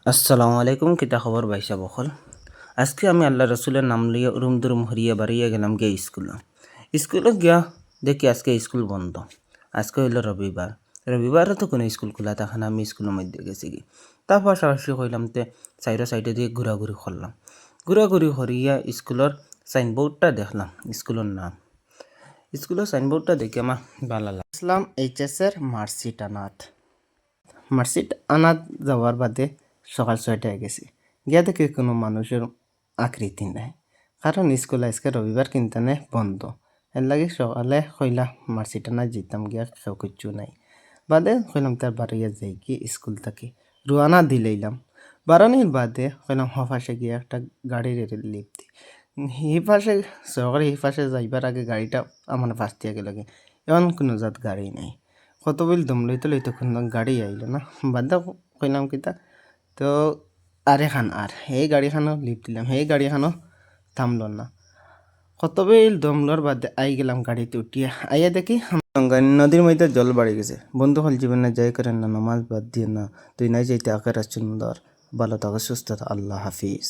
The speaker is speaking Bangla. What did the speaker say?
আসসালামু আলাইকুম, কিতা খবর ভাইসা বকল। আজকে আমি আল্লাহ রসুলের নাম লিয়ে উরুম দুরুম হরিয়া বাড়িয়ে গেলাম গিয়ে স্কুলে গিয়া দেখি আজকে স্কুল বন্ধ। আজকে হইল রবিবার, রবিবারও তো কোনো স্কুল খোলা থাকে না। আমি স্কুলের মধ্যে গেছি কি তার পাশাপাশি হইলাম তে সাইডে দিয়ে ঘোরাঘুরি করলাম। ঘোরাঘুরি করিয়া স্কুলের সাইনবোর্ডটা দেখলাম, স্কুলের নাম। স্কুলের সাইনবোর্ডটা দেখে আমার ভালো লাগলো। ইসলাম এইচএসের মার্কশিট আনাত। মার্কশিট আনাত যাওয়ার বাদে সকাল 6টায় গেছি, গিয়া দেখি কোনো মানুষের আকৃতি নাই, কারণ স্কুল আজকে রবিবার কিনতানে বন্ধ। এর লাগে সকালে কইলা মার্কশিট আনা যেতাম, গিয়া কেউ কিচ্ছু নাই। বাদে কইলাম তার বাড়িয়া যাই কি স্কুল থাকি রুয়ানা দিলাইলাম। বারানির বাদে কইলাম হপাশে গিয়া একটা গাড়ির লিফট দি। এই পাশে সরকারি এই পাশে যাইবার আগে গাড়িটা আমার পাশ দিয়ে গেল, এমন কোনো জাত গাড়ি নাই। কত বিল দম লইতে কোনো গাড়ি আইলো না। বাদে কইলাম কিতা তো আর এই গাড়িখানো লিফট দিলাম, সেই গাড়িখানো থামল না। কত বিল দমলোর বাদে আই গেলাম গাড়িতে উঠিয়া। আইয়া দেখি নদীর মধ্যে জল বাড়ি গেছে। বন্ধু হল জীবনে যাই করেন না, নমাজ বাদ দিয়ে না, তুই নাই যাইতে আখের সুন্দর। ভালো থাকো, সুস্থ থাকো, আল্লাহ হাফিজ।